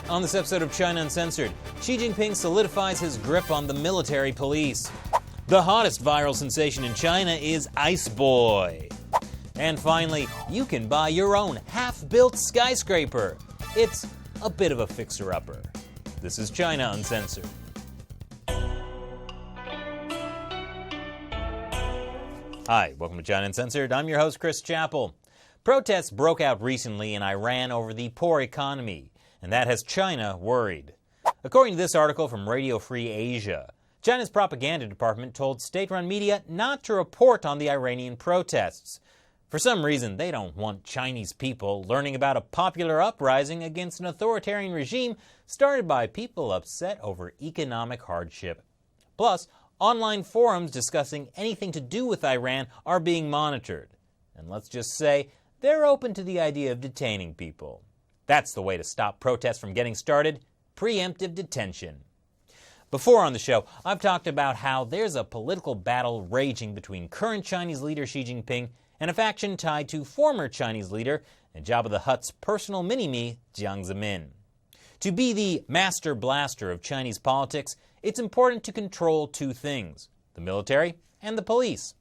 On this episode of China Uncensored, Xi Jinping solidifies his grip on the military police. The hottest viral sensation in China is Ice Boy. And finally, you can buy your own half-built skyscraper. It's a bit of a fixer-upper. This is China Uncensored. Hi, welcome to China Uncensored. I'm your host, Chris Chappell. Protests broke out recently in Iran over the poor economy, and that has China worried. According to this article from Radio Free Asia, China's propaganda department told state-run media not to report on the Iranian protests. For some reason, they don't want Chinese people learning about a popular uprising against an authoritarian regime started by people upset over economic hardship. Plus, online forums discussing anything to do with Iran are being monitored. And let's just say, they're open to the idea of detaining people. That's the way to stop protests from getting started: preemptive detention. Before on the show, I've talked about how there's a political battle raging between current Chinese leader Xi Jinping and a faction tied to former Chinese leader and Jabba the Hutt's personal mini-me, Jiang Zemin. To be the master blaster of Chinese politics, it's important to control two things: the military and the police.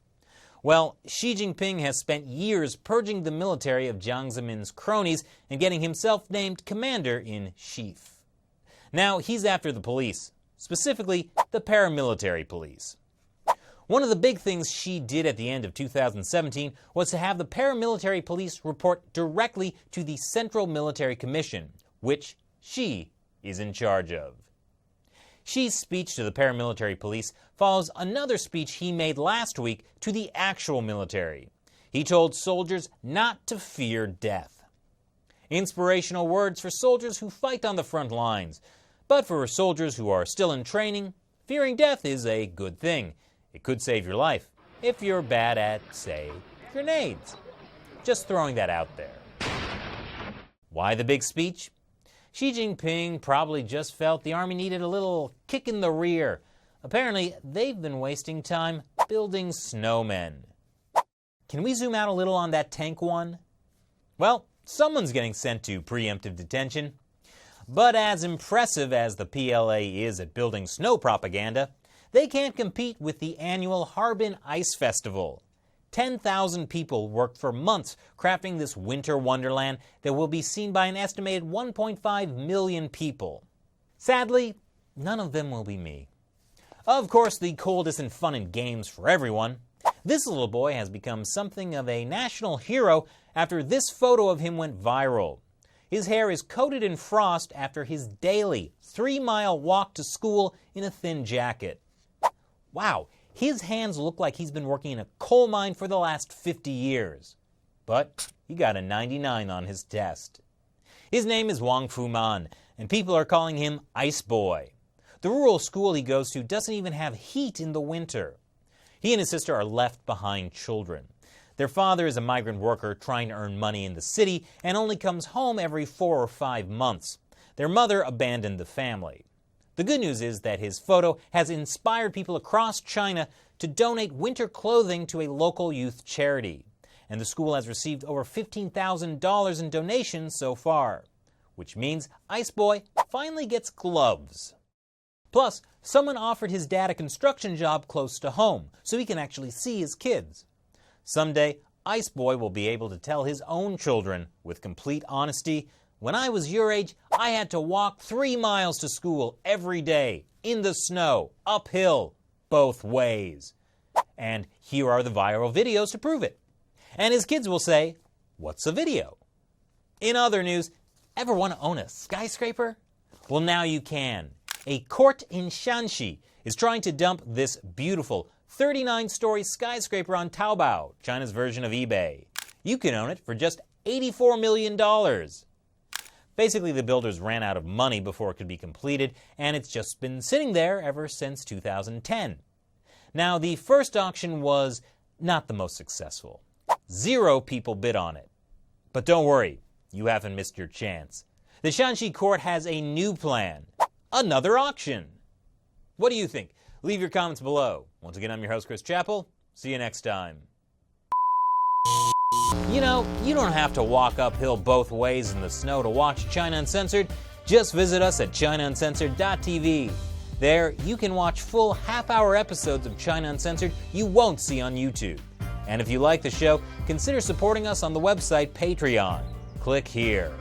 Well, Xi Jinping has spent years purging the military of Jiang Zemin's cronies and getting himself named commander-in-chief. Now he's after the police, specifically the paramilitary police. One of the big things Xi did at the end of 2017 was to have the paramilitary police report directly to the Central Military Commission, which Xi is in charge of. Xi's speech to the paramilitary police follows another speech he made last week to the actual military. He told soldiers not to fear death. Inspirational words for soldiers who fight on the front lines. But for soldiers who are still in training, fearing death is a good thing. It could save your life if you're bad at, say, grenades. Just throwing that out there. Why the big speech? Xi Jinping probably just felt the army needed a little kick in the rear. Apparently, they've been wasting time building snowmen. Can we zoom out a little on that tank one? Well, someone's getting sent to preemptive detention. But as impressive as the PLA is at building snow propaganda, they can't compete with the annual Harbin Ice Festival. 10,000 people worked for months crafting this winter wonderland that will be seen by an estimated 1.5 million people. Sadly, none of them will be me. Of course, the cold isn't fun and games for everyone. This little boy has become something of a national hero after this photo of him went viral. His hair is coated in frost after his daily 3-mile walk to school in a thin jacket. Wow, his hands look like he's been working in a coal mine for the last 50 years. But he got a 99 on his test. His name is Wang Fuman, and people are calling him Ice Boy. The rural school he goes to doesn't even have heat in the winter. He and his sister are left behind children. Their father is a migrant worker trying to earn money in the city and only comes home every 4 or 5 months. Their mother abandoned the family. The good news is that his photo has inspired people across China to donate winter clothing to a local youth charity. And the school has received over $15,000 in donations so far, which means Ice Boy finally gets gloves. Plus, someone offered his dad a construction job close to home, so he can actually see his kids. Someday, Ice Boy will be able to tell his own children with complete honesty, "When I was your age, I had to walk 3 miles to school every day, in the snow, uphill, both ways. And here are the viral videos to prove it." And his kids will say, "What's a video?" In other news, ever want to own a skyscraper? Well, now you can. A court in Shanxi is trying to dump this beautiful 39-story skyscraper on Taobao, China's version of eBay. You can own it for just $84 million. Basically, the builders ran out of money before it could be completed, and it's just been sitting there ever since 2010. Now, the first auction was not the most successful. 0 people bid on it. But don't worry, you haven't missed your chance. The Shanxi court has a new plan. Another auction. What do you think? Leave your comments below. Once again, I'm your host, Chris Chappell. See you next time. You know, you don't have to walk uphill both ways in the snow to watch China Uncensored. Just visit us at ChinaUncensored.tv. There, you can watch full half-hour episodes of China Uncensored you won't see on YouTube. And if you like the show, consider supporting us on the website Patreon. Click here.